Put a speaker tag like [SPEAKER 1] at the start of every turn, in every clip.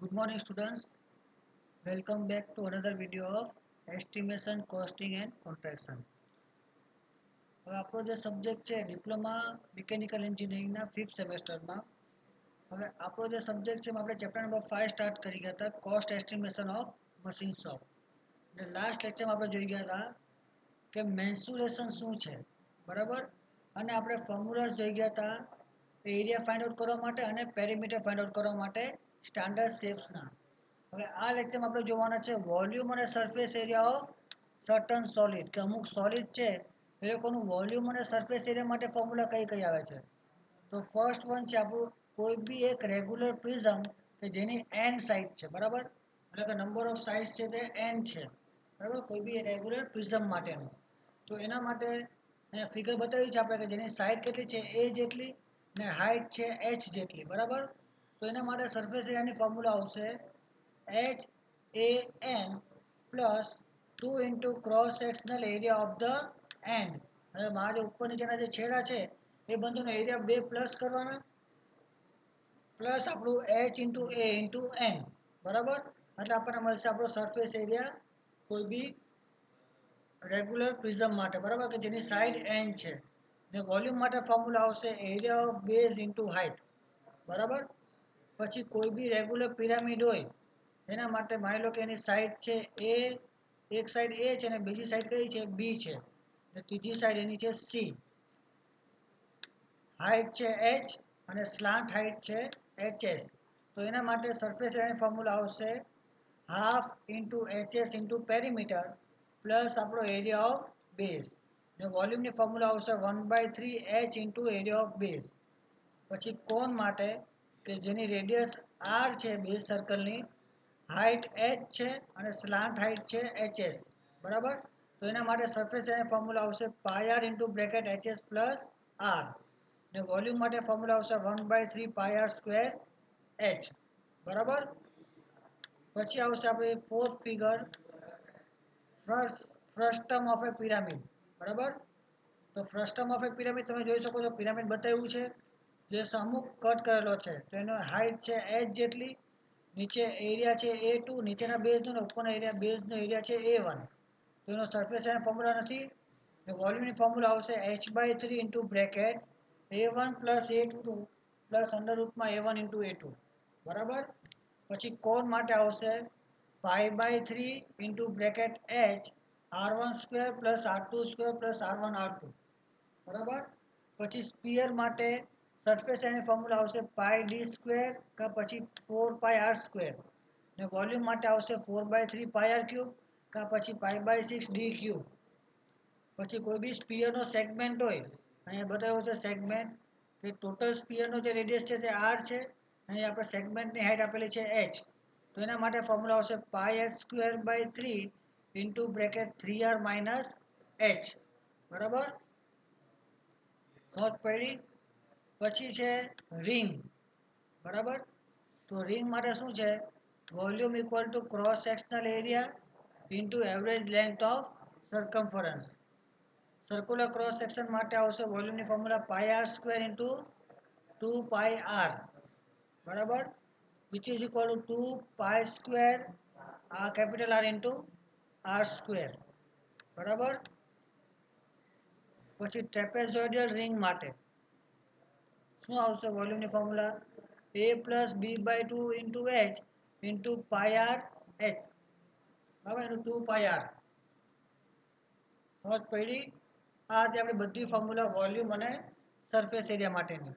[SPEAKER 1] Good morning students. Welcome back to another video of estimation, costing and contraction. હવે આપણો જે subject છે diploma mechanical એન્જિનિયરિંગના 5th સેમેસ્ટરમાં હવે આપણો જે સબ્જેક્ટ છે આપણે ચેપ્ટર નંબર 5 સ્ટાર્ટ કરી ગયા હતા cost estimation of machine shop. અને લાસ્ટ લેક્ચરમાં આપણે જોઈ ગયા હતા કે મેન્સ્યુરેશન શું છે, બરાબર, અને આપણે ફોર્મ્યુલાસ જોઈ ગયા હતા એરિયા ફાઇન્ડ આઉટ કરવા માટે અને પેરીમીટર ફાઇન્ડ આઉટ કરવા માટે સ્ટાન્ડર્ડ શેપ્સના. હવે આ લેક્ચરમાં આપણે જોવાના છે વોલ્યુમ અને surface area of certain solid, કે અમુક સોલિડ છે એ લોકોનું વોલ્યુમ અને સરફેસ એરિયા માટે ફોર્મ્યુલા કઈ કઈ આવે છે. તો ફર્સ્ટ વન છે આપણું કોઈ બી એક રેગ્યુલર પ્રિઝમ કે જેની એન સાઇડ છે, બરાબર, એટલે કે નંબર ઓફ સાઇડ્સ છે તે એન છે, બરાબર, કોઈ બી રેગ્યુલર પ્રિઝમ માટેનું. તો એના માટે અહીંયા ફિગર બતાવી છે આપણે કે જેની સાઇડ કેટલી છે એ જેટલી ને હાઇટ છે એચ જેટલી, બરાબર. તો એના માટે સરફેસ એરિયાની ફોર્મ્યુલા આવશે H A N plus 2 into cross sectional area of the end. હવે મારા જે ઉપર નીચેના જે છેડા છે એ બંનેનો એરિયા બે પ્લસ કરવાના પ્લસ આપણું એચ ઇન્ટુ એ ઇન્ટુ એન, બરાબર. એટલે આપણને મળશે આપણો સરફેસ એરિયા કોઈ બી રેગ્યુલર પ્રિઝમ માટે, બરાબર, કે જેની સાઇડ એન છે. ને વોલ્યુમ માટે ફોર્મ્યુલા આવશે area of base into height, બરાબર. પછી કોઈ બી રેગ્યુલર પિરામિડ હોય એના માટે માની લો કે એની સાઇડ છે એ, એક સાઇડ એ છે અને બીજી સાઇડ કઈ છે બી છે, અને ત્રીજી સાઇડ એની છે સી. હાઇટ છે એચ અને સ્લાન્ટ હાઇટ છે એચએસ. તો એના માટે સરફેસ એરિયાની ફોર્મ્યુલા આવશે half into HS into perimeter plus આપણો એરિયા ઓફ બેઝ. ને વોલ્યુમની ફોર્મ્યુલા આવશે 1/3 H into area of base. પછી કોન માટે કે જેની રેડિયસ આર છે બેઝ સર્કલની, હાઇટ એચ છે અને સ્લાન્ટ હાઇટ છે એચએસ, બરાબર. તો એના માટે સરફેસ એરિયાની ફોર્મ્યુલા આવશે pi r into bracket HS plus r. ને વોલ્યુમ માટે ફોર્મ્યુલા આવશે 1/3 પાય આર સ્ક્વેર એચ, બરાબર. પછી આવશે આપણી fourth figure frustum of A pyramid, બરાબર. તો ફ્રસ્ટમ ઓફ એ પિરામિડ તમે જોઈ શકો છો પિરામિડ બતાવ્યું છે જે અમુક કટ કરેલો છે. તો એનો હાઇટ છે એચ જેટલી, નીચે એરિયા છે એ ટુ, નીચેના બેઝનો ને ઉપરના એરિયા બેઝનો એરિયા છે એ વન. તો એનો સરફેસ એરિયા ફોર્મ્યુલા નથી. વોલ્યુમની ફોર્મ્યુલા આવશે h/3 into bracket a1 plus a2 plus under રૂટમાં a1 ઇન્ટુ a2, બરાબર. પછી કોન માટે આવશે પાઈ/3 into bracket H r1 square plus r2 square plus r1 r2, બરાબર. પછી સ્પીયર માટે સરફેસ એરિયાની ફોર્મ્યુલા આવશે પાઈ ડી સ્ક્વેર કે પછી 4 પાઈ આર સ્ક્વેર. ને વોલ્યુમ માટે આવશે 4/3 પાઈ આર ક્યુબ કે પછી પાઈ/6 ડી ક્યુબ. પછી કોઈ બી સ્પીયરનો સેગમેન્ટ હોય, અહીંયા બતાવ્યો છે સેગમેન્ટ કે ટોટલ સ્પીયરનો જે રેડિયસ છે તે આર છે, અહીં આપણે સેગમેન્ટની હાઇટ આપેલી છે એચ. તો એના માટે ફોર્મ્યુલા આવશે pi H square by 3 into bracket 3r minus H, બરાબર. નોંધ પડી. પછી છે રિંગ, બરાબર. તો રિંગ માટે શું છે volume equal to cross sectional area into average length of circumference. Circular cross section માટે આવશે વોલ્યુમની formula pi R square into 2 pi R, બરાબર, which is equal to 2 pi square આ capital R into R square, બરાબર. પછી trapezoidal ring માટે શું આવશે વોલ્યુમની formula a plus b/2 into H into pi R H, બરાબર, એનું 2 પાઈ આર. સમજ પડી. આ હતી આપણી બધી ફોર્મ્યુલા વોલ્યુમ અને સરફેસ એરિયા માટેની.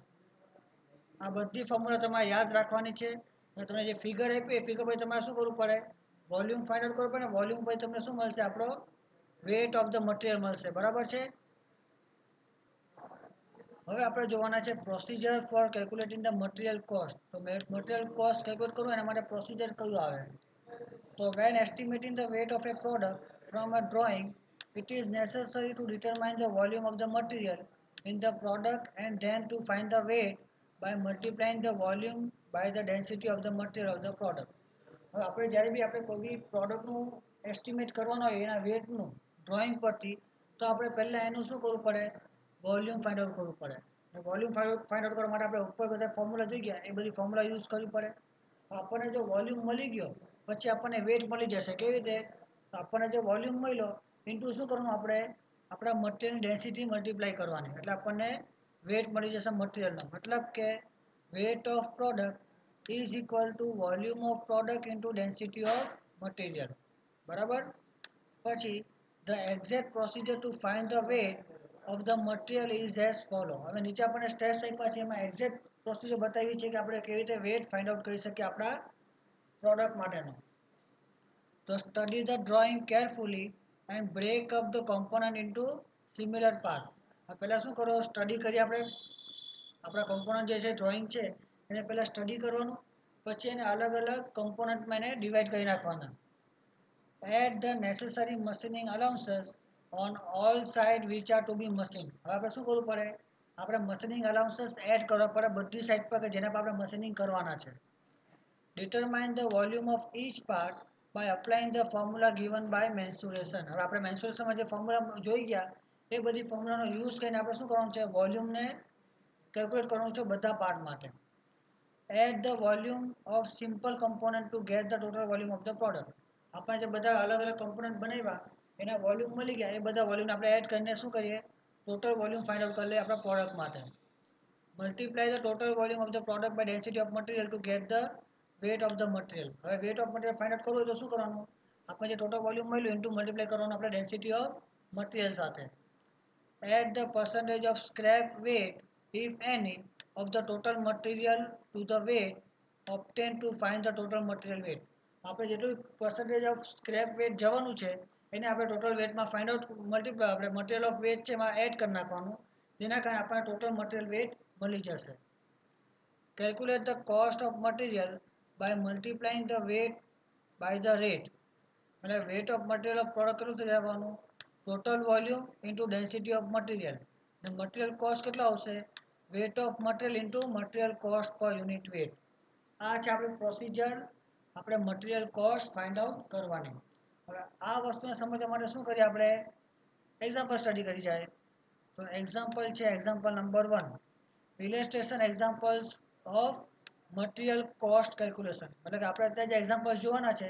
[SPEAKER 1] આ બધી ફોર્મ્યુલા તમારે યાદ રાખવાની છે. અને તમને જે ફિગર આપી એ ફિગર પછી તમારે શું કરવું પડે વોલ્યુમ ફાઇન્ડ આઉટ કરવું પડે. વોલ્યુમ પછી તમને શું મળશે આપણો વેટ ઓફ ધ મટીરિયલ મળશે, બરાબર છે. હવે આપણે જોવાના છે procedure for calculating the material cost. તો મટીરિયલ કોસ્ટ કેલ્ક્યુલેટ કરવું એના માટે પ્રોસિજર કયું આવે. તો when estimating the weight of a product from a drawing, it is necessary to determine the volume of the material in the product and then to find the weight by multiplying the volume by the density of the material of the product. હવે આપણે જ્યારે બી આપણે કોઈ બી પ્રોડક્ટનું estimate કરવાનો હોય એના વેટનું drawing પરથી, તો આપણે પહેલાં એનું શું કરવું પડે વોલ્યુમ ફાઇન્ડ આઉટ કરવું પડે. વોલ્યુમ ફાઇન્ડ આઉટ કરવા માટે આપણે ઉપર બધા ફોર્મ્યુલા જોઈ ગયા એ બધી ફોર્મ્યુલા યુઝ કરવી પડે. આપણને જો વોલ્યુમ મળી ગયો પછી આપણને વેટ મળી જશે. કેવી રીતે? તો આપણને જે વોલ્યુમ મળ્યો ઇન્ટુ શું કરવાનું આપણે આપણા મટીરિયલની ડેન્સિટી મલ્ટીપ્લાય કરવાની એટલે આપણને વેટ મળી જશે મટીરિયલનો. મતલબ કે weight of product is equal two volume of product into density of material. બરાબર. પછી the exact procedure two find the weight of the material is as follow. હવે નીચે આપણને સ્ટેપ્સ આપ્યા છે એમાં એક્ઝેક્ટ પ્રોસિજર બતાવી છે કે આપણે કેવી રીતે વેટ ફાઇન્ડ આઉટ કરી શકીએ આપણા પ્રોડક્ટ માટેનો. તો study the drawing carefully and break up the component into similar part. પહેલાં શું કરો, સ્ટડી કરી આપણે આપણા કોમ્પોનન્ટ જે છે ડ્રોઈંગ છે એને પહેલાં સ્ટડી કરવાનું, પછી એને અલગ અલગ કમ્પોનન્ટમાં એને ડિવાઈડ કરી નાખવાના. Add the necessary machining allowances on all side which are to be machine. હવે આપણે શું કરવું પડે, આપણે મશીનિંગ અલાઉન્સીસ એડ કરવા પડે બધી સાઇડ પર કે જેના પર આપણે મશીનિંગ કરવાના છે. Determine the volume of each part by applying the formula given by mensuration. હવે આપણે મેન્સ્યુરેશનમાં જે ફોર્મ્યુલા જોઈ ગયા એ બધી ફોર્મ્યુલાનો યુઝ કરીને આપણે શું કરવાનું છે, વોલ્યુમને કેલ્ક્યુલેટ કરવાનું છે બધા પાર્ટ માટે. Add the volume of simple component to get the total volume of the product. આપણે જે બધા અલગ અલગ કમ્પોનન્ટ બનાવ્યા એના વોલ્યુમ મળી ગયા એ બધા વોલ્યુમ આપણે એડ કરીને શું કરીએ, ટોટલ વોલ્યુમ ફાઇન્ડ આઉટ કરી લઈએ આપણા પ્રોડક્ટ માટે. Multiply the total volume of the product by density of material to get the weight of the material. હવે weight of material find out કરવું હોય તો શું કરવાનું, આપણે જે ટોટલ વોલ્યુમ મળ્યું ઇન્ટુ મલ્ટીપ્લાય કરવાનું આપણે ડેન્સિટી ઓફ મટીરિયલ સાથે. Add the percentage of scrap weight if any of the total material to the weight obtain to find the total material weight. આપણે જેટલું પર્સન્ટેજ ઓફ સ્ક્રેપ વેટ જવાનું છે એને આપણે total વેટમાં find out multiply આપણે material of wet છે એમાં add કરી નાખવાનું, જેના કારણે આપણને ટોટલ મટીરિયલ વેટ મળી જશે. Calculate the cost of material by multiplying the weight by the rate. એટલે wet of material of product કેટલું થઈ જવાનું, total volume into density of material. અને મટીરિયલ કોસ્ટ કેટલો આવશે, wet of material into material cost પર unit wet. આ છે આપણી પ્રોસિજર આપણે મટીરિયલ કોસ્ટ ફાઇન્ડ આઉટ કરવાની. હવે આ વસ્તુને સમજવા માટે શું કરીએ આપણે, એક્ઝામ્પલ સ્ટડી કરી જાય. તો એક્ઝામ્પલ છે example number 1, illustration examples of material cost calculation. એટલે કે આપણે અત્યારે જે એક્ઝામ્પલ જોવાના છે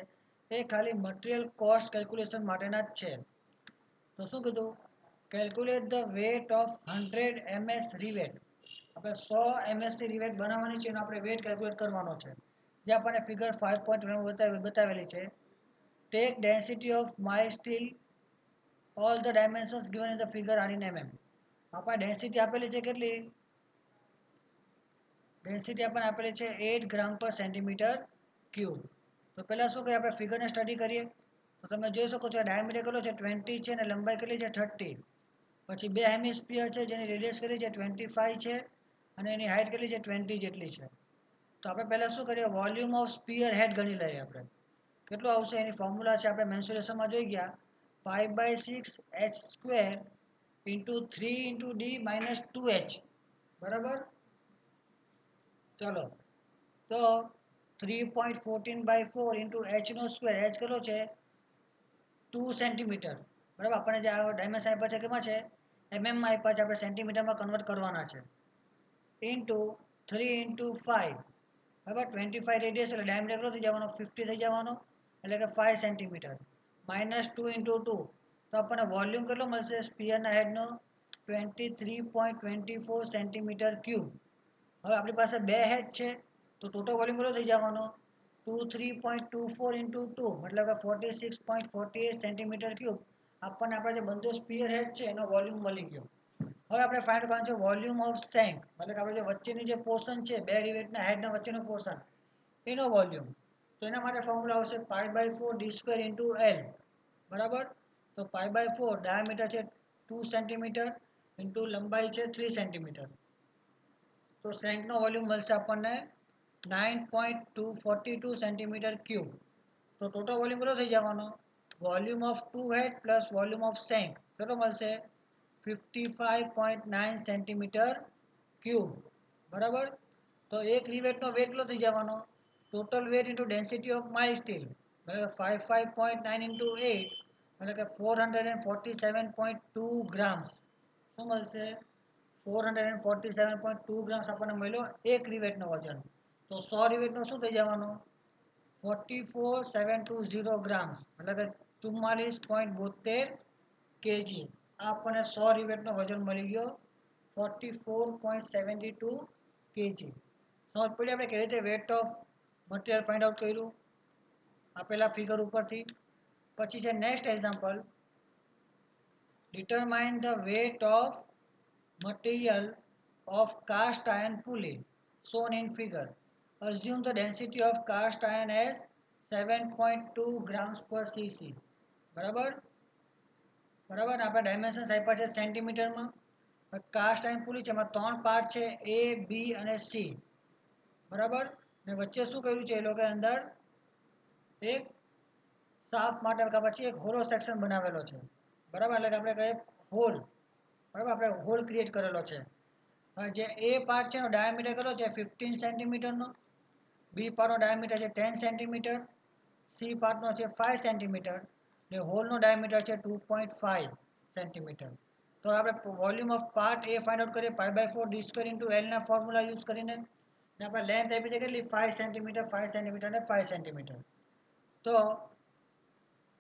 [SPEAKER 1] એ ખાલી મટીરિયલ કોસ્ટ કેલ્ક્યુલેશન માટેના જ છે. તો શું કીધું, calculate the weight of 100 ms rivet. આપણે 100 ms ની રિવેટ બનાવવાની છે એનો આપણે વેટ કેલ્ક્યુલેટ કરવાનો છે, જે આપણને ફિગર 5.1 બતાવેલી છે. Take density of my steel, all the dimensions given in the figure are in mm. આપણે ડેન્સિટી આપેલી છે કેટલી, ડેન્સિટી આપણને આપેલી છે 8 ગ્રામ પર સેન્ટીમીટર ક્યુબ. તો પહેલાં શું કરીએ, આપણે ફિગરને સ્ટડી કરીએ. તો તમે જોઈ શકો છો ડાયામીટર કેટલો છે 20 છે અને લંબાઈ કેટલી છે 30. પછી બે હેમિસ્ફિયર છે જેની રેડિયસ કેટલી છે 25 છે અને એની હાઇટ કેટલી છે 20 જેટલી છે. તો આપણે પહેલાં શું કરીએ, વોલ્યુમ ઓફ સ્પિયર હેડ ગણી લઈએ. આપણે કેટલું આવશે એની ફોર્મ્યુલા છે આપણે મેન્સ્યુરેશનમાં જોઈ ગયા, 5/6 h² into 3 into D minus 2h. બરાબર. ચલો તો 3.14/4 ઇન્ટુ એચનો સ્ક્વેર, એચ કેટલો છે 2 સેન્ટીમીટર. બરાબર. આપણને જે આ ડાયમેન્શન આપ્યા છે કેમાં છે, એમએમમાં આપ્યા છે, આપણે સેન્ટીમીટરમાં કન્વર્ટ કરવાના છે. Into 3 into 5. બરાબર. 25 રેડિયસ એટલે ડાયમીટર કેટલો થઈ જવાનો 50 થઈ જવાનો, એટલે કે 5 સેન્ટીમીટર. માઇનસ 2 ઇન્ટુ 2 તો આપણને વોલ્યુમ કેટલો મળશે સ્પિયરના હેડનો, 23.24 સેન્ટીમીટર ક્યુબ. હવે આપણી પાસે બે હેડ છે તો ટોટલ વોલ્યુમ કેટલો થઈ જવાનો 23.24 ઇન્ટુ 2 મતલબ કે 46.48 સેન્ટીમીટર ક્યુબ. આપણને આપણે જે બંધો સ્પિયર હેડ છે એનો વોલ્યુમ મળી ગયો. હવે આપણે ફાઇન્ડ કરવાનું છે વોલ્યુમ ઓફ સેન્ક, મતલબ કે આપણે જે વચ્ચેની જે પોર્શન છે બે રિવેટના હેડના વચ્ચેનો પોર્શન એનો વોલ્યુમ. તો એના માટે ફોર્મ્યુલા આવશે π/4 d² ઇન્ટુ એલ. બરાબર. તો π/4 ડાયામીટર છે 2 સેન્ટીમીટર ઇન્ટુ લંબાઈ છે 3 સેન્ટીમીટર. તો સેન્કનો વોલ્યુમ મળશે આપણને 9.242 સેન્ટીમીટર ક્યુબ. તો ટોટલ વોલ્યુમ કેટલો થઈ જવાનો, volume of 2 head plus volume of shank કેટલો મળશે 55.9 સેન્ટીમીટર ક્યુબ. બરાબર. તો એક રિવેટનો વેટ કેટલો થઈ જવાનો, total weight into density of my steel, બરાબર 55.9 ઇન્ટુ 8 એટલે કે 447.2 ગ્રામ્સ. શું મળશે 447.2 ગ્રામ્સ આપણને મળ્યો એક રિવેટનો વજન. તો 100 રિવેટનો શું થઈ જવાનો 44,720 ગ્રામ્સ એટલે કે 44.72 kg. આ આપણને 100 રિવેટનો વજન મળી ગયો 44.72 kg. સમજ પડી આપણે કેવી રીતે wet of material find out કર્યું આપેલા ફિગર ઉપરથી. પછી છે next example, determine the weight of material of cast iron pulley shown in figure. Assume the density of cast iron as 7.2 grams per cc. બરાબર બરાબર આપણે ડાયમેન્શન્સ આપ્યા છે સેન્ટીમીટરમાં. કાસ્ટ આયર્ન પુલી છે એમાં 3 પાર્ટ છે એ બી અને સી. બરાબર ને વચ્ચે શું કર્યું છે એ લોકો અંદર એક સાફ માટે પછી એક હોલો સેક્શન બનાવેલો છે. બરાબર એટલે કે આપણે કહીએ હોલ. બરાબર આપણે હોલ ક્રિએટ કરેલો છે. જે એ પાર્ટ છે એનો ડાયામીટર કેટલો છે 15 સેન્ટીમીટરનો, બી પાર્ટનો ડાયામીટર છે 10 સેન્ટીમીટર, સી પાર્ટનો છે 5 સેન્ટીમીટર ને હોલનો ડાયામીટર છે 2.5 સેન્ટીમીટર. તો આપણે volume of part A find out કરીએ π/4 ડી સ્ક્વેર ઇન્ટુ એલના ફોર્મ્યુલા યુઝ કરીને. ને આપણે લેન્થ આપી છે કેટલી 5 સેન્ટીમીટર 5 સેન્ટીમીટર અને 5 સેન્ટીમીટર. તો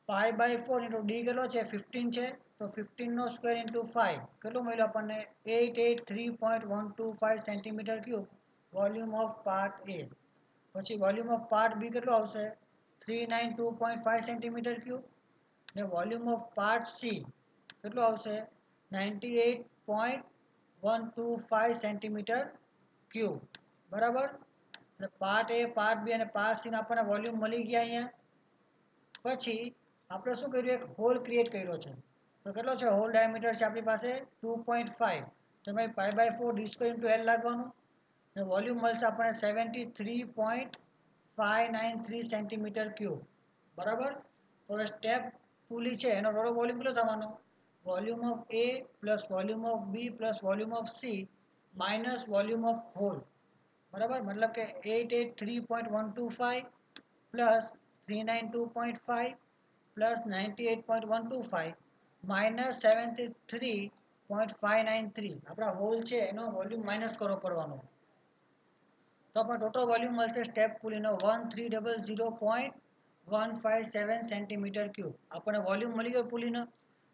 [SPEAKER 1] π/4 ઇન્ટુ ડી કેટલો છે 15 છે તો 15 નો સ્ક્વેર ઇન્ટુ 5 કેટલું મળ્યું આપણને 883.125 centimetre cube volume of part A. પછી વોલ્યુમ ઓફ પાર્ટ બી કેટલો આવશે 392.5 સેન્ટીમીટર ક્યુબ ને વોલ્યુમ ઓફ પાર્ટ સી કેટલો આવશે 98.125 સેન્ટીમીટર ક્યુબ. બરાબર એટલે પાર્ટ એ પાર્ટ બી અને પાર્ટ સી આપણને વોલ્યુમ મળી ગયા અહીંયા. પછી આપણે શું કર્યું એક હોલ ક્રિએટ કર્યો છે. તો કેટલો છે હોલ ડાયામીટર છે આપણી પાસે 2.5. તો ભાઈ π/4 ડી સ્ક્વેર ઇન્ટુ એલ લાગવાનું ને વોલ્યુમ મળશે આપણને 73.593 સેન્ટીમીટર ક્યુબ. બરાબર તો સ્ટેપ પુલી છે એનો ટોટલ વોલ્યુમ કેટલો થવાનો volume of A plus volume of B plus volume of C minus volume of hole. બરાબર મતલબ કે 883.125 પ્લસ 392.5 પ્લસ 98.125 માઇનસ 73.593 આપણા હોલ છે એનો વોલ્યુમ માઇનસ કરવો પડવાનો. તો આપણે ટોટલ વોલ્યુમ મળશે સ્ટેપ પુલીનો 1300.157 સેન્ટીમીટર ક્યુબ. આપણને વોલ્યુમ મળી ગયો પુલીનો.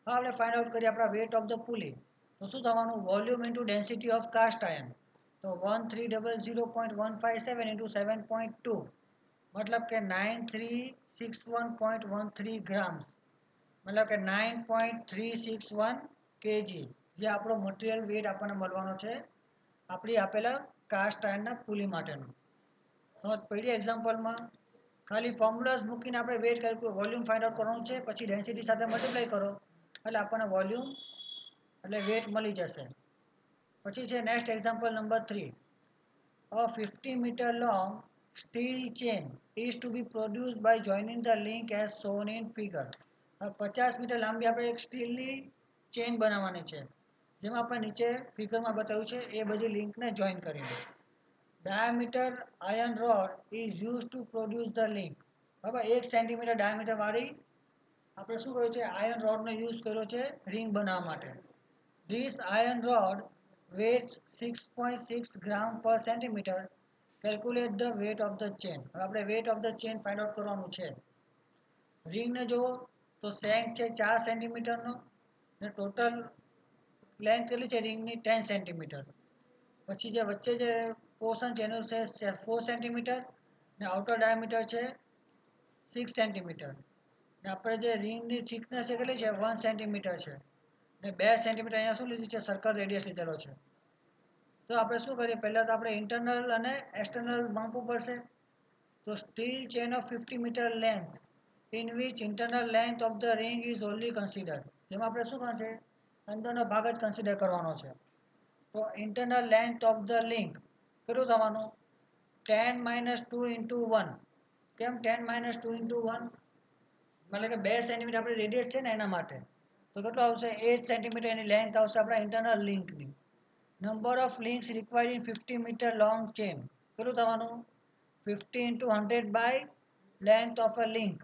[SPEAKER 1] હવે આપણે ફાઇન્ડ આઉટ કરીએ આપણા વેટ ઓફ ધ પુલી. તો શું થવાનું volume into density of cast iron. તો 1300.157 ઇન્ટુ 7.2 મતલબ કે 9361.13 ગ્રામ્સ મતલબ કે 9.361 kg જે આપણો મટીરિયલ વેટ આપણને મળવાનો છે આપણી આપેલા કાસ્ટ આયર્નના પુલી માટેનો. સમજ પડી એક્ઝામ્પલમાં. ખાલી ફોર્મ્યુલાઝ મૂકીને આપણે વેટ વોલ્યુમ ફાઇન્ડ આઉટ કરવાનું છે પછી ડેન્સિટી સાથે મલ્ટીપ્લાય કરો એટલે આપણને વોલ્યુમ એટલે વેટ મળી જશે. પછી છે next example number 3. A 50 meter long steel chain is to be produced by joining the link as shown in figure. 50 metre લાંબી આપણે એક સ્ટીલની ચેન બનાવવાની છે જેમાં આપણે નીચે ફિગરમાં બતાવ્યું છે એ બધી લિંકને જોઈન કરીને. Diameter iron road is use to produce the link. બરાબર 1 સેન્ટીમીટર ડાયામીટર વાળી આપણે શું કર્યું છે આયર્ન રોડનો યુઝ કર્યો છે રિંગ બનાવવા માટે. ધીસ આયર્ન રોડ વેટ 6.6 ગ્રામ પર centimetre. Calculate the weight of the chain. હવે આપણે wet of the chain find out કરવાનું છે. રિંગને જુઓ તો સેન્ક છે 4 સેન્ટીમીટરનો ને ટોટલ લેન્થ કેટલી છે રિંગની 10 સેન્ટીમીટર. પછી જે વચ્ચે જે પોર્શન છે એનું છે 4 સેન્ટીમીટર ને આઉટર ડાયામીટર છે 6 સેન્ટીમીટર ને આપણે જે રિંગની થિકનેસ છે કેટલી છે 1 સેન્ટીમીટર છે ને 2 સેન્ટીમીટર અહીંયા શું લીધું છે સર્કલ રેડિયસ લીધેલો છે. તો આપણે શું કરીએ પહેલાં તો આપણે ઇન્ટરનલ અને એક્સટર્નલ માપવું પડશે. તો steel chain of 50 metre length in which internal length of the ring is only considered. જેમાં આપણે શું કરશે અંદરનો ભાગ જ કન્સિડર કરવાનો છે. તો internal length of the link કેટલું થવાનું 10 - 2 × 1. કેમ 10 - 2 × 1 મતલબ કે 2 સેન્ટીમીટર આપણી રેડિયસ છે ને એના માટે. તો કેટલું આવશે 8 સેન્ટીમીટર એની લેન્થ આવશે આપણા ઇન્ટરનલ લિંકની. Number of links required in 50 metre long chain કેટલું થવાનું 50 × 100 by length of a link.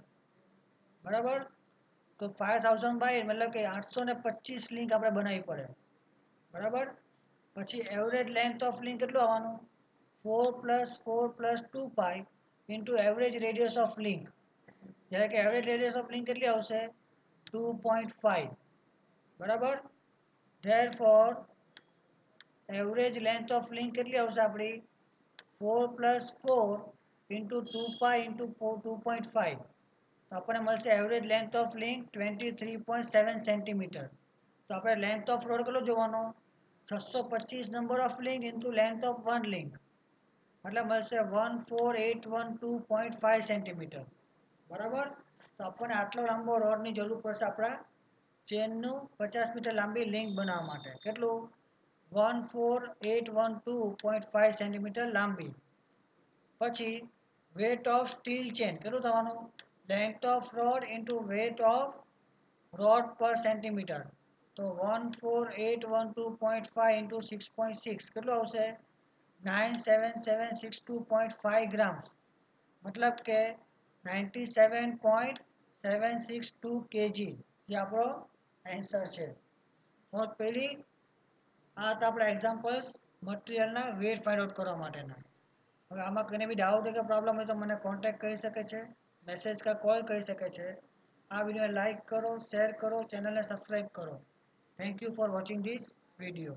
[SPEAKER 1] બરાબર તો 5000 મતલબ કે 825 લિંક આપણે બનાવવી પડે. બરાબર પછી એવરેજ લેન્થ ઓફ લિંક કેટલું આવવાનું 4 + 4 + 2π into average radius of link. જ્યારે કે એવરેજ રેડિયસ ઓફ લિંક કેટલી આવશે 2.5. બરાબર. Therefore average length of link કેટલી આવશે આપણી 4 + 4 ઇન્ટુ 2 ઇન્ટુ 2.5. તો આપણને મળશે average length of link 23.7 centimetre. તો આપણે લેન્થ ઓફ રોડ કેટલો જોવાનો 625 number of link into length of one link એટલે મળશે 14812.5 સેન્ટીમીટર. બરાબર. તો આપણને આટલો લાંબો રોડની જરૂર પડશે આપણા ચેનનું 50 મીટર લાંબી લિંક બનાવવા માટે. કેટલું 14812.5 સેન્ટીમીટર લાંબી. પછી વેટ ઓફ સ્ટીલ ચેન કેટલું થવાનું length off road into weight off road પર સેન્ટીમીટર. તો 14812.5 ઇન્ટુ 6.6 કેટલું આવશે 97762.5 ગ્રામ્સ. મતલબ કે 97.762 kg જે આપણો આન્સર છે. પહેલી આ હતા આપણા એક્ઝામ્પલ્સ મટીરિયલના વેટ ફાઇન્ડ આઉટ કરવા માટેના. હવે આમાં કંઈ બી ડાઉટ કે પ્રોબ્લેમ હોય તો મને કોન્ટેક્ટ કરી શકે છે, મેસેજ કે કોલ કરી શકે છે. આ વિડીયોને લાઇક કરો, શેર કરો, ચેનલને સબસ્ક્રાઈબ કરો. Thank you for watching this video.